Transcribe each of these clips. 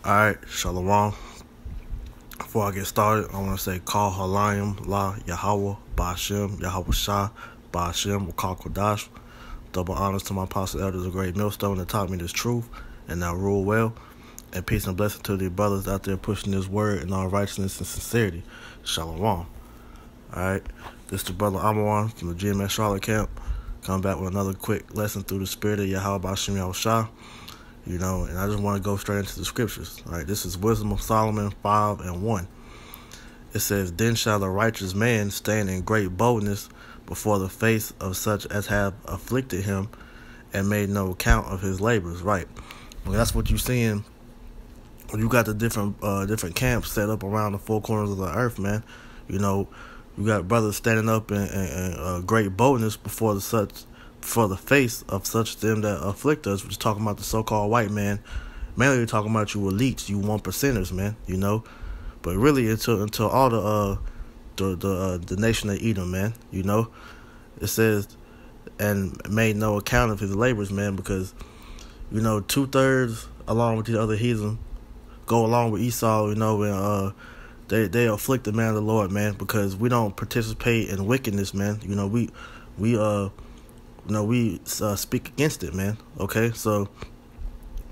Alright, Shalom. Before I get started, I want to say Call Halayim La Yahweh Ba'Shem Yahweh Shah Ba'Shem Call Kodash. Double honors to my apostle elders, a great millstone that taught me this truth and now rule well. And peace and blessing to the brothers out there pushing this word in all righteousness and sincerity. Shalom. Alright, this is the brother Amawan from the GMS Charlotte camp. Coming back with another quick lesson through the spirit of Yahweh Ba'Shem Yahweh Shah. And I just want to go straight into the scriptures. All right, this is Wisdom of Solomon 5:1. It says, "Then shall the righteous man stand in great boldness before the face of such as have afflicted him, and made no account of his labors." Right. Well, that's what you're seeing when you got the different camps set up around the four corners of the earth, man. You got brothers standing up in great boldness before the face of such them that afflict us. We're just talking about the so-called white man. Mainly we're talking about you elites, you 1%ers, man, But really until all the nation of Edom, man, It says, and made no account of his labors, man, because, 2/3, along with the other heathen, go along with Esau, and they afflict the man of the Lord, man, because we don't participate in wickedness, man. We speak against it, man. Okay, so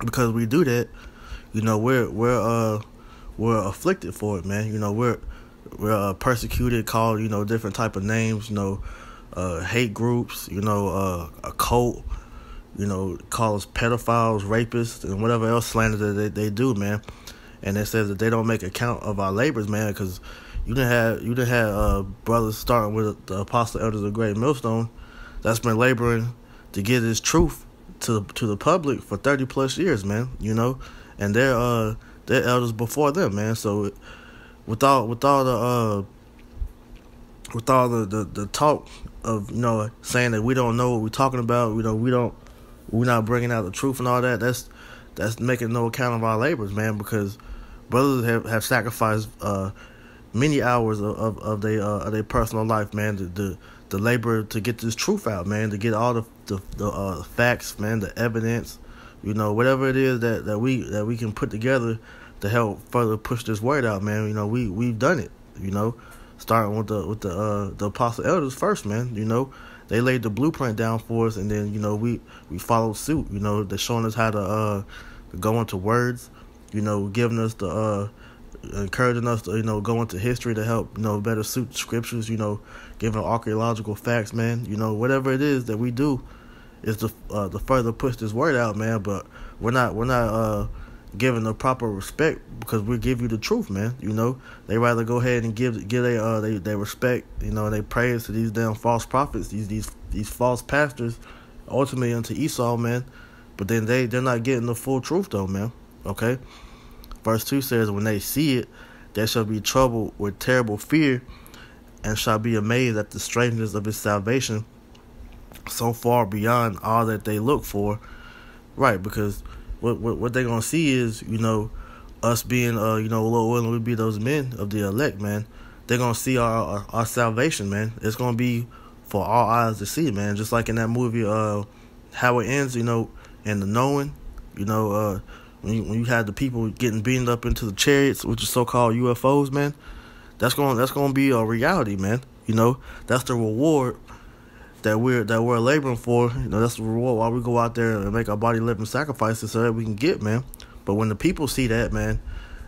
because we do that, we're afflicted for it, man. We're persecuted, called different type of names, hate groups, a cult, call us pedophiles, rapists, and whatever else slander that they do, man. And it says that they don't make account of our labors, man, because you done had brothers starting with the apostle elders of Great Millstone that's been laboring to get this truth to the public for 30 plus years, man. And they're elders before them, man. So with all the talk of saying that we don't know what we're talking about, we're not bringing out the truth and all that. That's making no account of our labors, man. Because brothers have sacrificed many hours of their personal life, man. The labor to get this truth out, man, to get all the facts, man, the evidence, whatever it is that we can put together to help further push this word out, man. We've done it, starting with the apostle elders first, man. They laid the blueprint down for us, and then we followed suit. They're showing us how to go into words, giving us encouraging us to go into history to help better suit scriptures, giving archaeological facts, man. Whatever it is that we do is to further push this word out, man. But we're not giving the proper respect, because we give you the truth, man. They rather go ahead and give they respect, they praise to these damn false prophets, these false pastors, ultimately unto Esau, man. But then they're not getting the full truth though, man. Okay. Verse 2 says, "When they see it, they shall be troubled with terrible fear, and shall be amazed at the strangeness of his salvation, so far beyond all that they look for." Right, because what they're gonna see is, us being Lord willing, we be those men of the elect, man. They're gonna see our salvation, man. It's gonna be for all eyes to see, man. Just like in that movie, how it ends, in the knowing, when you had the people getting beamed up into the chariots, which is so-called UFOs, man, that's gonna be a reality, man. That's the reward that we're laboring for. That's the reward why we go out there and make our body living sacrifices so that we can get, man. But when the people see that, man,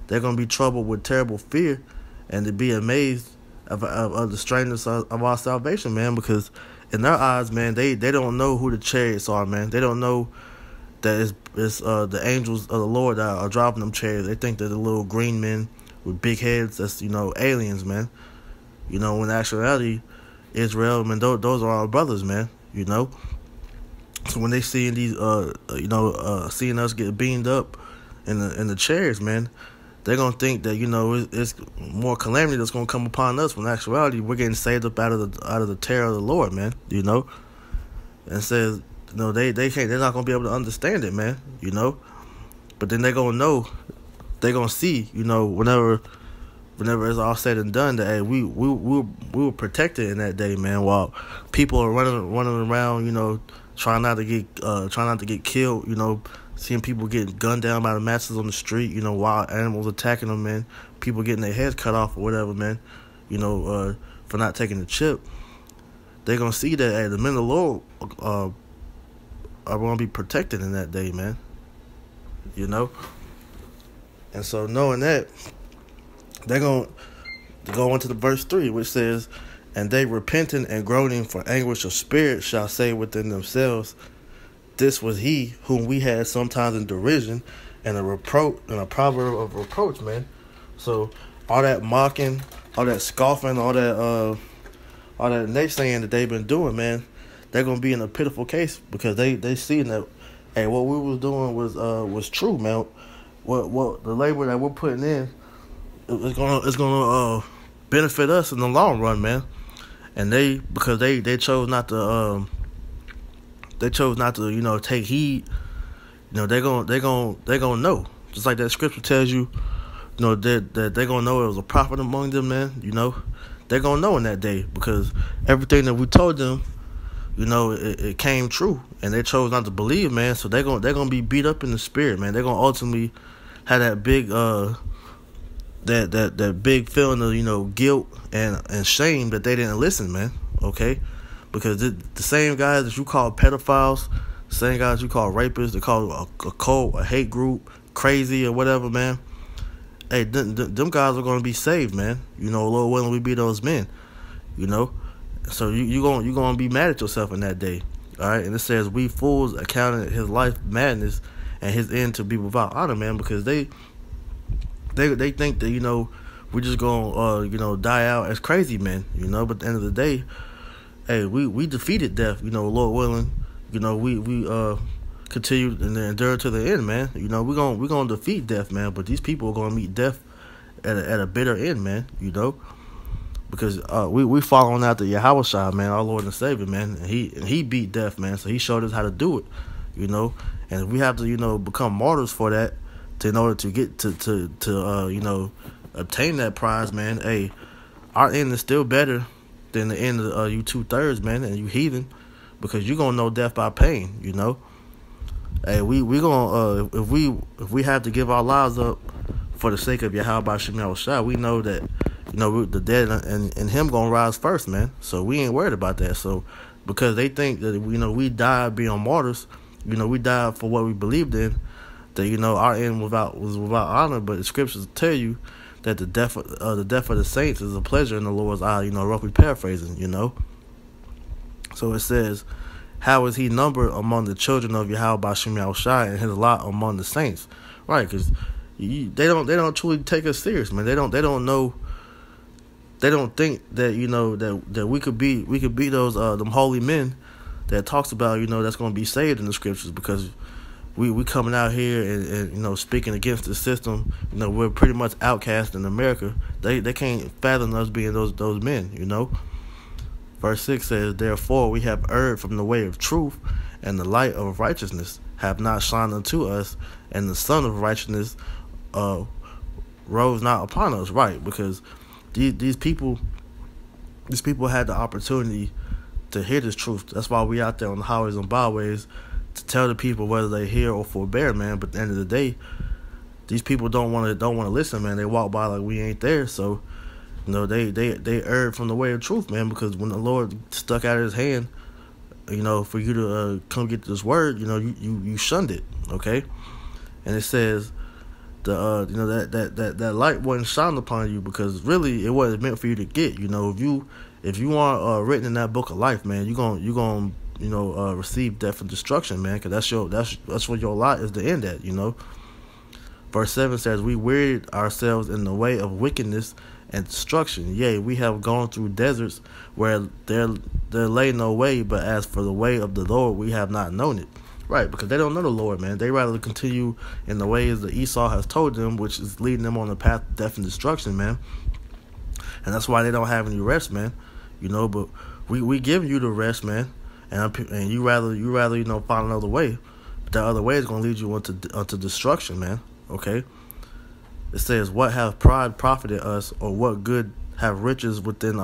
they're gonna be troubled with terrible fear, and to be amazed of the strangeness of our salvation, man. Because in their eyes, man, they don't know who the chariots are, man. They don't know that it's the angels of the Lord that are driving them chariots. They think that the little green men with big heads, that's aliens, man. When in actuality, Israel, man, those are our brothers, man. So when they seeing these seeing us get beamed up in the chariots, man, they're gonna think that it's more calamity that's gonna come upon us, when in actuality we're getting saved up out of the terror of the Lord, man. And says, they're not gonna be able to understand it, man. But then they're gonna know, they're gonna see, whenever it's all said and done, that hey, we were protected in that day, man. While people are running around, trying not to get killed, seeing people getting gunned down by the masses on the street, wild animals attacking them, man, people getting their heads cut off or whatever, man, for not taking the chip. They're going to see that, hey, the men of the Lord are going to be protected in that day, man, And so knowing that, they're going to go into the verse 3, which says, and they repenting and groaning for anguish of spirit shall say within themselves, this was he whom we had sometimes in derision and a reproach and a proverb of reproach, man. So all that mocking, all that scoffing, all that naysaying that they've been doing, man, they're gonna be in a pitiful case because they see that, hey, what we was doing was true, man. What the labor that we're putting in is gonna benefit us in the long run, man. And because they chose not to take heed, they're gonna know, just like that scripture tells you, that they're gonna know it was a prophet among them, man. They're gonna know in that day because everything that we told them, it came true, and they chose not to believe, man. So they're gonna be beat up in the spirit, man. They're gonna ultimately have that big that big feeling of guilt and shame that they didn't listen, man. Okay, because the same guys that you call pedophiles, the same guys you call rapists, they call a cult, a hate group, crazy or whatever, man. Hey, them guys are gonna be saved, man. Lord willing, we be those men. So you gonna be mad at yourself in that day, all right? And it says we fools accounted his life madness and his end to be without honor, man, because they think that we're just gonna die out as crazy men, But at the end of the day, hey, we defeated death, Lord willing. We continue and endure to the end, man. We're gonna defeat death, man. But these people are gonna meet death at a bitter end, man. Because we following after Yahushua, man, our Lord and Savior, man, and he beat death, man. So he showed us how to do it, And we have to become martyrs for that, in order to get to obtain that prize, man. Hey, our end is still better than the end of you 2/3, man, and you heathen, because you gonna know death by pain, Hey, we gonna if we have to give our lives up for the sake of Yahweh Shem Shai, we know that the dead and him gonna rise first, man. So we ain't worried about that. So because they think that we died being martyrs, we died for what we believed in, that our end was without honor. But the scriptures tell you that the death of the saints is a pleasure in the Lord's eye. Roughly paraphrasing. So it says, how is he numbered among the children of Yahweh Shem Shai and his lot among the saints? Right, because they don't truly take us serious, man. They don't know. They don't think that that we could be those them holy men that talks about that's going to be saved in the scriptures, because we coming out here and speaking against the system. We're pretty much outcast in America. They can't fathom us being those men. Verse 6 says, therefore we have erred from the way of truth, and the light of righteousness have not shined unto us, and the sun of righteousness rose not upon us. Right, because these people had the opportunity to hear this truth. That's why we out there on the highways and byways to tell the people whether they hear or forbear, man. But at the end of the day, these people don't want to listen, man. They walk by like we ain't there. So they erred from the way of truth, man. Because when the Lord stuck out His hand, for you to come get this word, you shunned it. Okay, and it says that light wasn't shined upon you because really it wasn't meant for you to get. If you aren't written in that book of life, man, you gonna receive death and destruction, man, because that's where your lot is to end at. Verse 7 says, we wearied ourselves in the way of wickedness and destruction. Yea, we have gone through deserts where there lay no way, but as for the way of the Lord, we have not known it. Right, because they don't know the Lord, man. They rather continue in the ways that Esau has told them, which is leading them on the path of death and destruction, man. And that's why they don't have any rest, man. But we give you the rest, man, and you rather find another way. But that other way is going to lead you onto destruction, man. Okay. It says, what have pride profited us, or what good have riches within?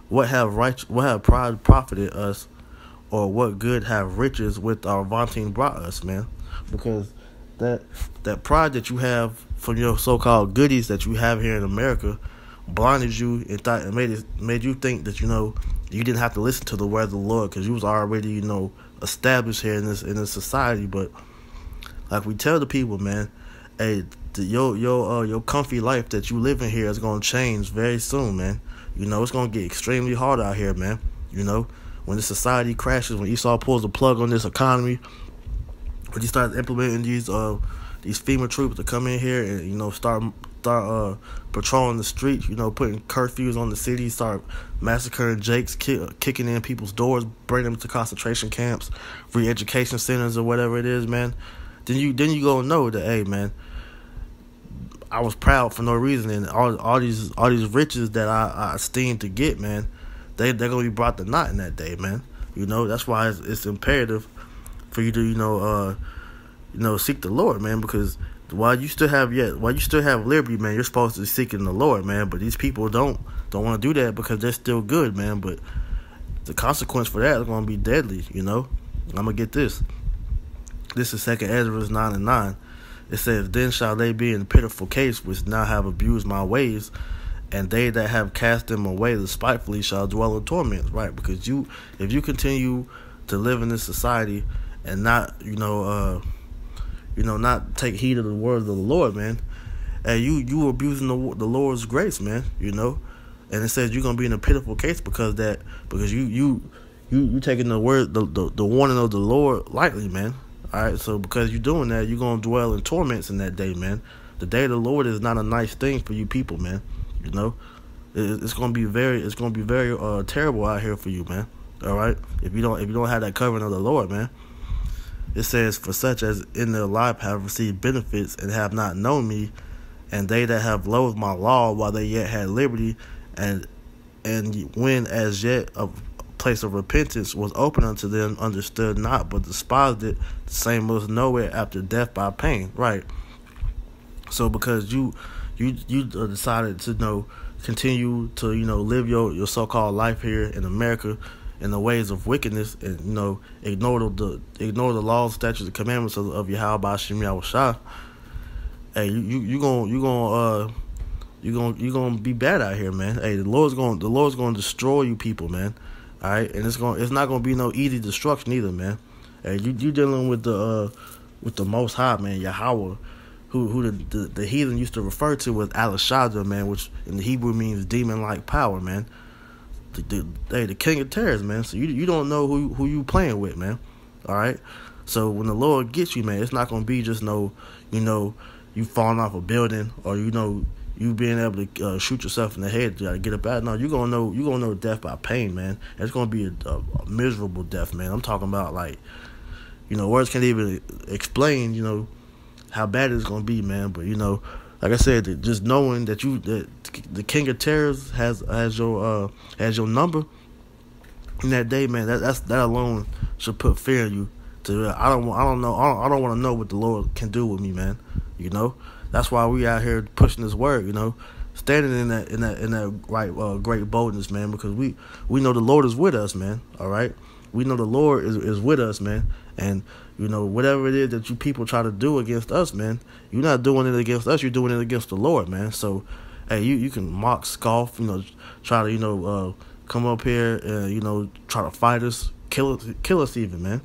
What have pride profited us, or what good have riches with our vaunting brought us, man? Because that pride that you have from your so-called goodies that you have here in America blinded you and thought and made you think that you didn't have to listen to the word of the Lord because you was already established here in this society. But like we tell the people, man, hey, your comfy life that you live in here is gonna change very soon, man. It's gonna get extremely hard out here, man. When the society crashes, when Esau pulls the plug on this economy, when he starts implementing these FEMA troops to come in here and start patrolling the streets, putting curfews on the city, start massacring Jakes, kicking in people's doors, bringing them to concentration camps, re-education centers, or whatever it is, man. Then you gonna know that, hey, man, I was proud for no reason, and all these riches that I esteemed to get, man, they're gonna be brought to naught in that day, man. That's why it's imperative for you to seek the Lord, man, because while you still have liberty, man, you're supposed to be seeking the Lord, man. But these people don't want to do that because they're still good, man. But the consequence for that is going to be deadly. I'm gonna get this. This is 2 Ezra 9:9. It says, "Then shall they be in a pitiful case which now have abused my ways, and they that have cast them away despitefully shall dwell in torments." Right? Because if you continue to live in this society and not not take heed of the word of the Lord, man, and you abusing the Lord's grace, man. And it says you're gonna be in a pitiful case because you taking the word, the warning of the Lord lightly, man. All right, so because you're doing that, you're gonna dwell in torments in that day, man. The day of the Lord is not a nice thing for you people, man. It's gonna be very terrible out here for you, man. All right, if you don't have that covering of the Lord, man. It says, "For such as in their life have received benefits and have not known me, and they that have loathed my law while they yet had liberty, and when as yet a place of repentance was open unto them, understood not, but despised it, the same was nowhere after death by pain." Right. So because you decided to continue to live your so-called life here in America in the ways of wickedness, and ignore the laws, statutes, and commandments of Yahweh Ba'Shem Yahushua, hey, you gonna be bad out here, man. Hey, the Lord's gonna destroy you people, man. All right, and it's not gonna be no easy destruction either, man. Hey, you dealing with the Most High, man, Yahweh, who the heathen used to refer to as Alashadra, man, which in the Hebrew means demon-like power, man. The king of terrors, man. So you don't know who you playing with, man. All right. So when the Lord gets you, man, it's not gonna be just you falling off a building, or you being able to shoot yourself in the head to get up out. No, you're gonna know death by pain, man. It's gonna be a miserable death, man. I'm talking about words can't even explain how bad it's gonna be, man. But like I said, just knowing that the King of Terrors has your number in that day, man. That alone should put fear in you. I don't want to know what the Lord can do with me, man. That's why we out here pushing this word. Standing in that right great boldness, man. Because we know the Lord is with us, man. All right, we know the Lord is with us, man. And whatever it is that you people try to do against us, man, you're not doing it against us. You're doing it against the Lord, man. So, hey, you can mock, scoff, try to come up here and try to fight us, kill us even, man.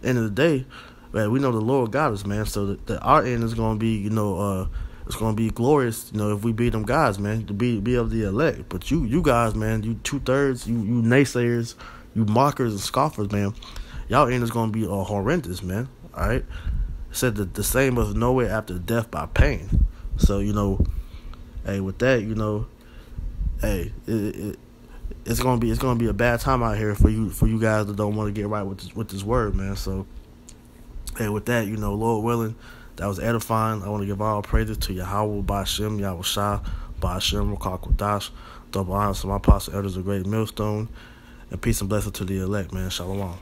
End of the day, man, we know the Lord got us, man. So that our end is gonna be it's gonna be glorious, if we beat them guys, man, to be of the elect. But you guys, man, you 2/3, you naysayers, you mockers and scoffers, man, y'all end is gonna be horrendous, man. All right, it said that the same was nowhere after death by pain. So hey, with that, hey, it's gonna be a bad time out here for you guys that don't want to get right with this word, man. So hey, with that, Lord willing, that was edifying. I want to give all praises to Yahweh Ba'Shem Yahushua Ba'Shem Rakak Kodash. Double honor to my apostle elders of Great Millstone, and peace and blessing to the elect, man. Shalom.